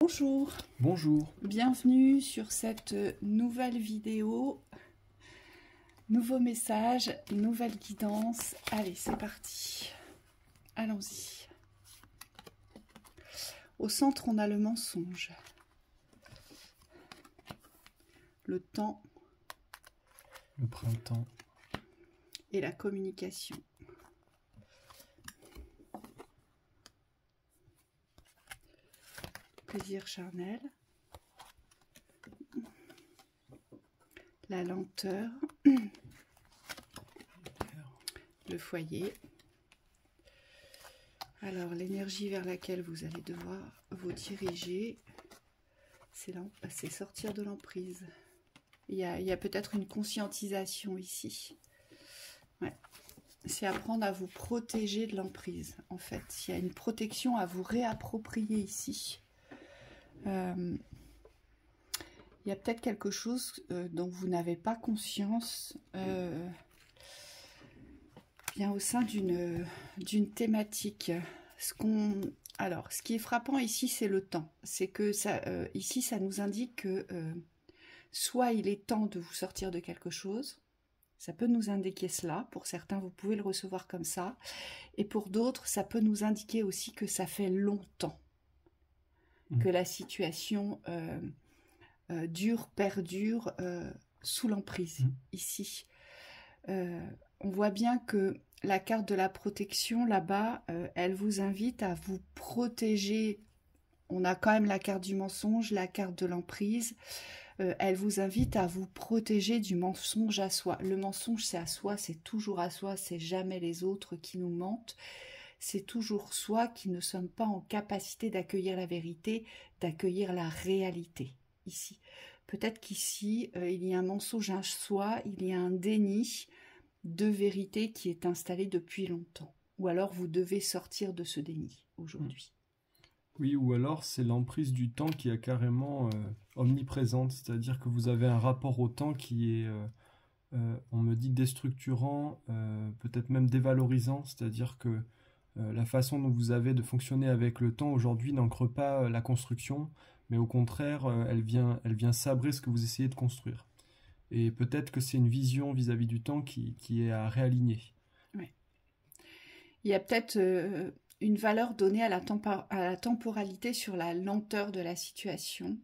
Bonjour, Bonjour. bienvenue sur cette nouvelle vidéo, nouveau message, nouvelle guidance. Allez, c'est parti, allons-y. Au centre, on a le mensonge, le temps, Le printemps, et la communication. Plaisir charnel, la lenteur, le foyer. Alors, l'énergie vers laquelle vous allez devoir vous diriger, c'est sortir de l'emprise. Il y a peut-être une conscientisation ici. Ouais. C'est apprendre à vous protéger de l'emprise, en fait. Il y a une protection à vous réapproprier ici. Il y a peut-être quelque chose dont vous n'avez pas conscience bien au sein d'une thématique. Alors, ce qui est frappant ici, c'est le temps. C'est que ici, ça nous indique que soit il est temps de vous sortir de quelque chose, ça peut nous indiquer cela. Pour certains, vous pouvez le recevoir comme ça. Et pour d'autres, ça peut nous indiquer aussi que ça fait longtemps que la situation perdure sous l'emprise, ici. On voit bien que la carte de la protection, là-bas, elle vous invite à vous protéger. On a quand même la carte du mensonge, la carte de l'emprise. Elle vous invite à vous protéger du mensonge à soi. Le mensonge, c'est à soi, c'est toujours à soi, c'est jamais les autres qui nous mentent. C'est toujours soi qui ne sommes pas en capacité d'accueillir la vérité, d'accueillir la réalité, ici. Peut-être qu'ici, il y a un mensonge à soi, il y a un déni de vérité qui est installé depuis longtemps. Ou alors vous devez sortir de ce déni aujourd'hui. Oui, ou alors c'est l'emprise du temps qui est carrément omniprésente, c'est-à-dire que vous avez un rapport au temps qui est, on me dit, déstructurant, peut-être même dévalorisant, c'est-à-dire que la façon dont vous avez de fonctionner avec le temps aujourd'hui n'ancre pas la construction, mais au contraire, elle vient sabrer ce que vous essayez de construire. Et peut-être que c'est une vision vis-à-vis du temps qui est à réaligner. Ouais. Il y a peut-être une valeur donnée à la temporalité sur la lenteur de la situation.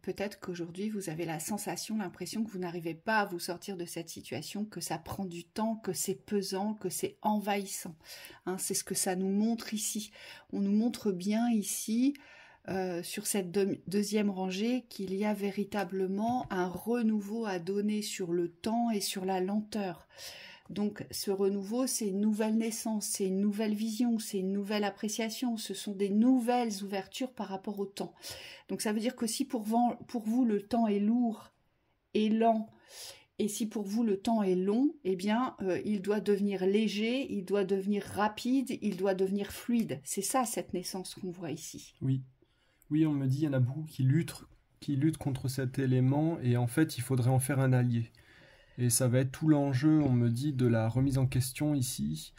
Peut-être qu'aujourd'hui, vous avez la sensation, l'impression que vous n'arrivez pas à vous sortir de cette situation, que ça prend du temps, que c'est pesant, que c'est envahissant. Hein, c'est ce que ça nous montre ici. On nous montre bien ici, sur cette deuxième rangée, qu'il y a véritablement un renouveau à donner sur le temps et sur la lenteur. Donc ce renouveau, c'est une nouvelle naissance, c'est une nouvelle vision, c'est une nouvelle appréciation, ce sont des nouvelles ouvertures par rapport au temps. Donc ça veut dire que si pour vous le temps est lourd et lent, et si pour vous le temps est long, eh bien il doit devenir léger, il doit devenir rapide, il doit devenir fluide. C'est ça cette naissance qu'on voit ici. Oui. Oui, on me dit, il y en a beaucoup qui luttent contre cet élément, et en fait, il faudrait en faire un allié. Et ça va être tout l'enjeu, on me dit, de la remise en question ici,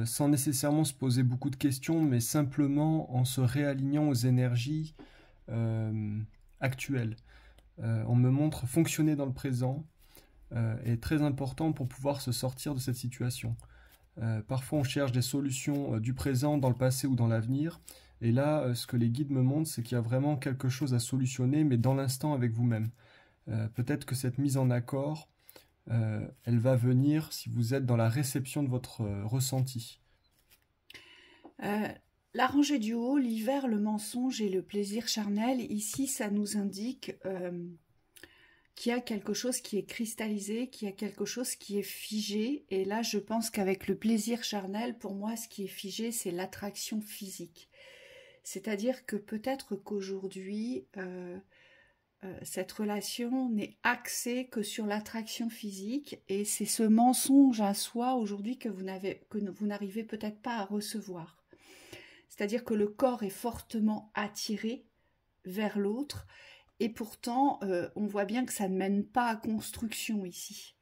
sans nécessairement se poser beaucoup de questions, mais simplement en se réalignant aux énergies actuelles. On me montre fonctionner dans le présent est très important pour pouvoir se sortir de cette situation. Parfois, on cherche des solutions du présent, dans le passé ou dans l'avenir. Et là, ce que les guides me montrent, c'est qu'il y a vraiment quelque chose à solutionner, mais dans l'instant avec vous-même. Peut-être que cette mise en accord, elle va venir si vous êtes dans la réception de votre ressenti. La rangée du haut, l'hiver, le mensonge et le plaisir charnel, ici, ça nous indique qu'il y a quelque chose qui est cristallisé, qu'il y a quelque chose qui est figé. Et là, je pense qu'avec le plaisir charnel, pour moi, ce qui est figé, c'est l'attraction physique. C'est-à-dire que peut-être qu'aujourd'hui, cette relation n'est axée que sur l'attraction physique, et c'est ce mensonge à soi aujourd'hui que vous n'arrivez peut-être pas à recevoir. C'est-à-dire que le corps est fortement attiré vers l'autre, et pourtant, on voit bien que ça ne mène pas à construction ici.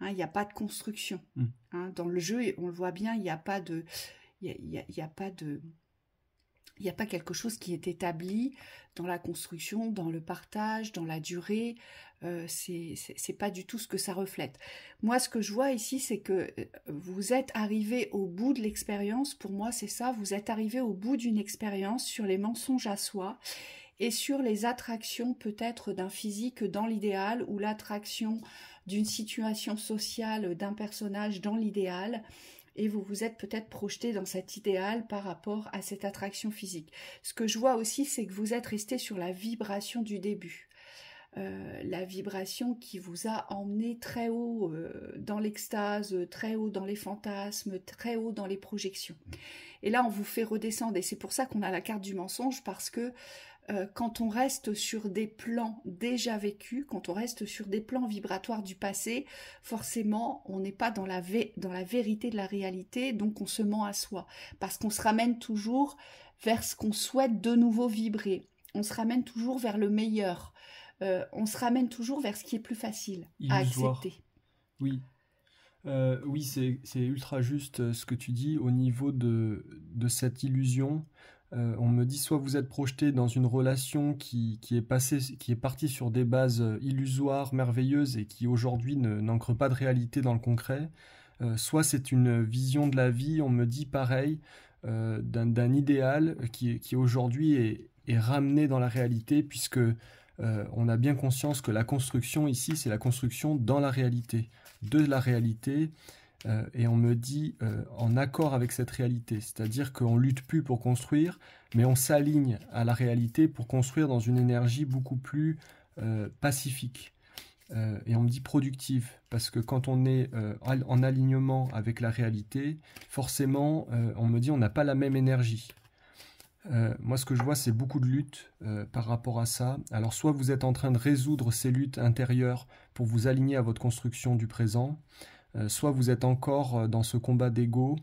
Hein, il n'y a pas de construction. Hein, dans le jeu, on le voit bien, il n'y a pas de... Il Il n'y a pas quelque chose qui est établi dans la construction, dans le partage, dans la durée. C'est pas du tout ce que ça reflète. Moi, ce que je vois ici, c'est que vous êtes arrivé au bout de l'expérience. Pour moi, c'est ça. Vous êtes arrivé au bout d'une expérience sur les mensonges à soi et sur les attractions peut-être d'un physique dans l'idéal ou l'attraction d'une situation sociale, d'un personnage dans l'idéal. Et vous vous êtes peut-être projeté dans cet idéal par rapport à cette attraction physique. Ce que je vois aussi, c'est que vous êtes resté sur la vibration du début. La vibration qui vous a emmené très haut dans l'extase, très haut dans les fantasmes, très haut dans les projections. Et là, on vous fait redescendre. Et c'est pour ça qu'on a la carte du mensonge, parce que quand on reste sur des plans déjà vécus, quand on reste sur des plans vibratoires du passé, forcément, on n'est pas dans la vérité de la réalité, donc on se ment à soi. Parce qu'on se ramène toujours vers ce qu'on souhaite de nouveau vibrer. On se ramène toujours vers le meilleur. On se ramène toujours vers ce qui est plus facile à accepter. Oui. Oui, c'est ultra juste ce que tu dis au niveau de cette illusion. On me dit soit vous êtes projeté dans une relation qui est partie sur des bases illusoires, merveilleuses et qui aujourd'hui n'ancre pas de réalité dans le concret, soit c'est une vision de la vie, on me dit pareil, d'un idéal qui aujourd'hui est ramené dans la réalité, puisque on a bien conscience que la construction ici, c'est la construction dans la réalité, de la réalité. Et on me dit en accord avec cette réalité, c'est-à-dire qu'on ne lutte plus pour construire, mais on s'aligne à la réalité pour construire dans une énergie beaucoup plus pacifique. Et on me dit productive, parce que quand on est en alignement avec la réalité, forcément, on me dit on n'a pas la même énergie. Moi, ce que je vois, c'est beaucoup de luttes par rapport à ça. Alors, soit vous êtes en train de résoudre ces luttes intérieures pour vous aligner à votre construction du présent, soit vous êtes encore dans ce combat d'ego,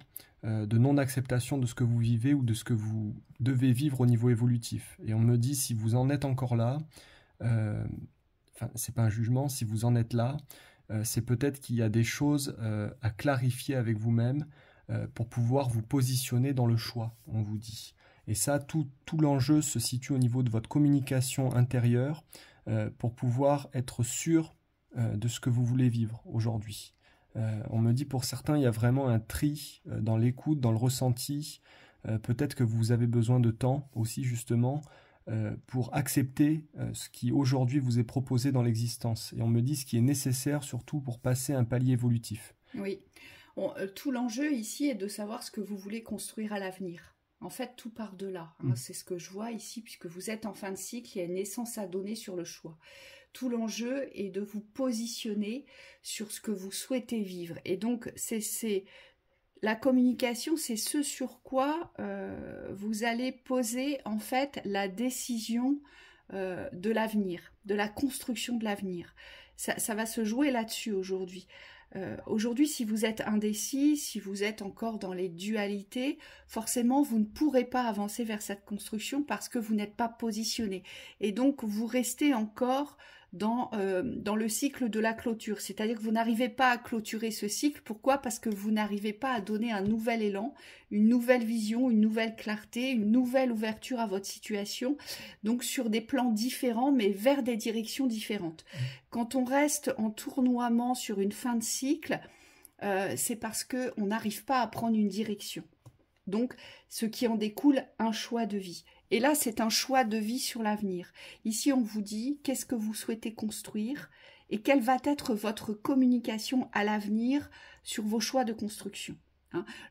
de non-acceptation de ce que vous vivez ou de ce que vous devez vivre au niveau évolutif. Et on me dit, si vous en êtes encore là, enfin, c'est pas un jugement, si vous en êtes là, c'est peut-être qu'il y a des choses à clarifier avec vous-même pour pouvoir vous positionner dans le choix, on vous dit. Et ça, tout l'enjeu se situe au niveau de votre communication intérieure pour pouvoir être sûr de ce que vous voulez vivre aujourd'hui. On me dit pour certains, il y a vraiment un tri dans l'écoute, dans le ressenti. Peut-être que vous avez besoin de temps aussi justement pour accepter ce qui aujourd'hui vous est proposé dans l'existence. Et on me dit ce qui est nécessaire surtout pour passer un palier évolutif. Oui, tout l'enjeu ici est de savoir ce que vous voulez construire à l'avenir. En fait, tout part de là. C'est ce que je vois ici, puisque vous êtes en fin de cycle, il y a une essence à donner sur le choix. Tout l'enjeu est de vous positionner sur ce que vous souhaitez vivre. Et donc, la communication, c'est ce sur quoi vous allez poser en fait la décision de l'avenir, de la construction de l'avenir. Ça va se jouer là-dessus aujourd'hui. Aujourd'hui, si vous êtes indécis, si vous êtes encore dans les dualités, forcément, vous ne pourrez pas avancer vers cette construction parce que vous n'êtes pas positionné. Et donc, vous restez encore dans le cycle de la clôture. C'est-à-dire que vous n'arrivez pas à clôturer ce cycle. Pourquoi? Parce que vous n'arrivez pas à donner un nouvel élan, une nouvelle vision, une nouvelle clarté, une nouvelle ouverture à votre situation. Donc, sur des plans différents, mais vers des directions différentes. Quand on reste en tournoiement sur une fin de cycle, c'est parce qu'on n'arrive pas à prendre une direction. Donc, ce qui en découle, un choix de vie. Et là, c'est un choix de vie sur l'avenir. Ici, on vous dit qu'est-ce que vous souhaitez construire et quelle va être votre communication à l'avenir sur vos choix de construction.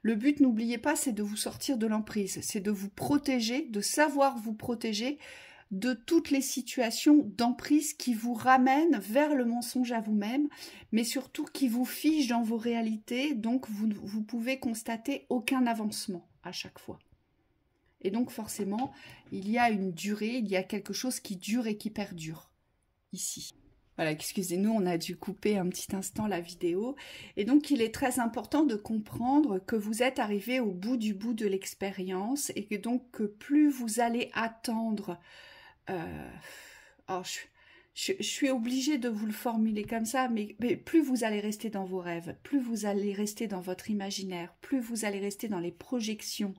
Le but, n'oubliez pas, c'est de vous sortir de l'emprise, c'est de vous protéger, de savoir vous protéger de toutes les situations d'emprise qui vous ramènent vers le mensonge à vous-même, mais surtout qui vous figent dans vos réalités, donc vous pouvez constater aucun avancement à chaque fois. Et donc forcément, il y a une durée, il y a quelque chose qui dure et qui perdure, ici. Voilà, excusez-nous, on a dû couper un petit instant la vidéo. Et donc, il est très important de comprendre que vous êtes arrivé au bout de l'expérience et que donc que plus vous allez attendre... je suis obligée de vous le formuler comme ça, mais plus vous allez rester dans vos rêves, plus vous allez rester dans votre imaginaire, plus vous allez rester dans les projections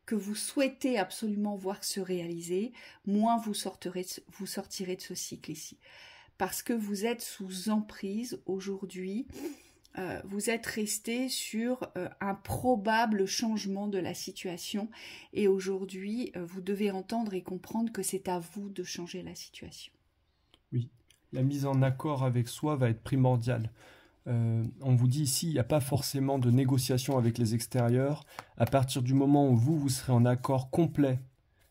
que vous souhaitez absolument voir se réaliser, moins vous sortirez de ce cycle ici. Parce que vous êtes sous emprise aujourd'hui, vous êtes resté sur un probable changement de la situation et aujourd'hui, vous devez entendre et comprendre que c'est à vous de changer la situation. Oui, la mise en accord avec soi va être primordiale. On vous dit ici, il n'y a pas forcément de négociation avec les extérieurs. À partir du moment où vous serez en accord complet,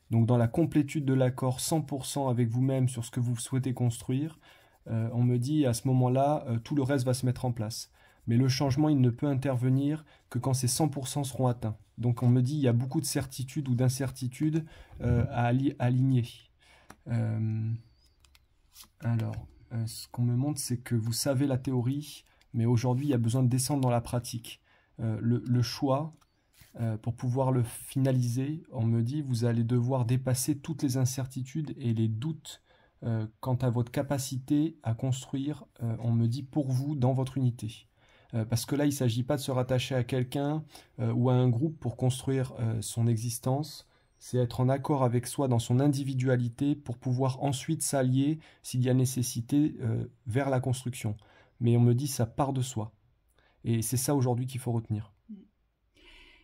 donc dans la complétude de l'accord 100% avec vous-même sur ce que vous souhaitez construire, on me dit à ce moment-là, tout le reste va se mettre en place. Mais le changement, il ne peut intervenir que quand ces 100% seront atteints. Donc on me dit, il y a beaucoup de certitudes ou d'incertitudes à aligner. Ce qu'on me montre, c'est que vous savez la théorie, mais aujourd'hui, il y a besoin de descendre dans la pratique. Le choix, pour pouvoir le finaliser, on me dit, vous allez devoir dépasser toutes les incertitudes et les doutes quant à votre capacité à construire, on me dit, pour vous, dans votre unité. Parce que là, il ne s'agit pas de se rattacher à quelqu'un ou à un groupe pour construire son existence. C'est être en accord avec soi dans son individualité pour pouvoir ensuite s'allier, s'il y a nécessité, vers la construction. Mais on me dit, ça part de soi. Et c'est ça aujourd'hui qu'il faut retenir.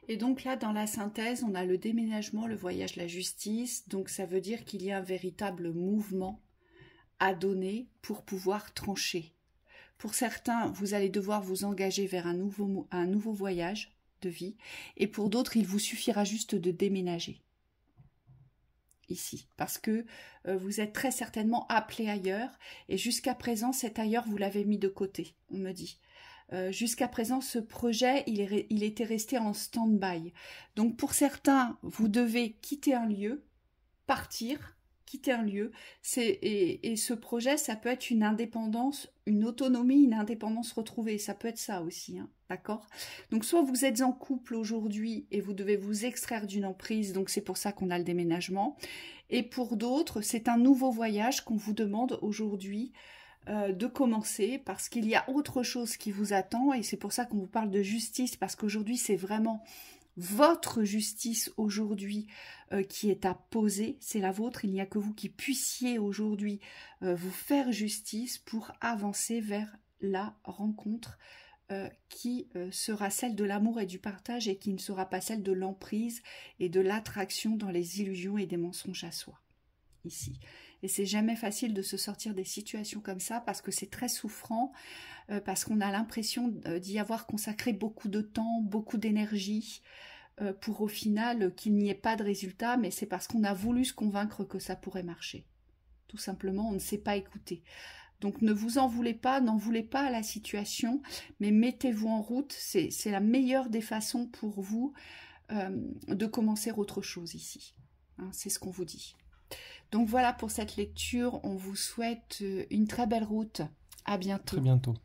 Et donc là, dans la synthèse, on a le déménagement, le voyage, la justice. Donc ça veut dire qu'il y a un véritable mouvement à donner pour pouvoir trancher. Pour certains, vous allez devoir vous engager vers un nouveau voyage de vie. Et pour d'autres, il vous suffira juste de déménager. Ici. Parce que vous êtes très certainement appelé ailleurs. Et jusqu'à présent, cet ailleurs, vous l'avez mis de côté, on me dit. Jusqu'à présent, ce projet, il était resté en stand-by. Donc pour certains, vous devez quitter un lieu, partir, quitter un lieu. Et ce projet, ça peut être une indépendance, une autonomie, une indépendance retrouvée. Ça peut être ça aussi, hein, d'accord? Donc soit vous êtes en couple aujourd'hui et vous devez vous extraire d'une emprise, donc c'est pour ça qu'on a le déménagement. Et pour d'autres, c'est un nouveau voyage qu'on vous demande aujourd'hui de commencer parce qu'il y a autre chose qui vous attend et c'est pour ça qu'on vous parle de justice parce qu'aujourd'hui c'est vraiment votre justice aujourd'hui qui est à poser, c'est la vôtre, il n'y a que vous qui puissiez aujourd'hui vous faire justice pour avancer vers la rencontre qui sera celle de l'amour et du partage et qui ne sera pas celle de l'emprise et de l'attraction dans les illusions et des mensonges à soi, ici. Et c'est jamais facile de se sortir des situations comme ça parce que c'est très souffrant, parce qu'on a l'impression d'y avoir consacré beaucoup de temps, beaucoup d'énergie, pour au final qu'il n'y ait pas de résultat, mais c'est parce qu'on a voulu se convaincre que ça pourrait marcher. Tout simplement, on ne s'est pas écouté. Donc ne vous en voulez pas, n'en voulez pas à la situation, mais mettez-vous en route, c'est la meilleure des façons pour vous de commencer autre chose ici. Hein, c'est ce qu'on vous dit. Donc voilà pour cette lecture, on vous souhaite une très belle route. À bientôt. Très bientôt.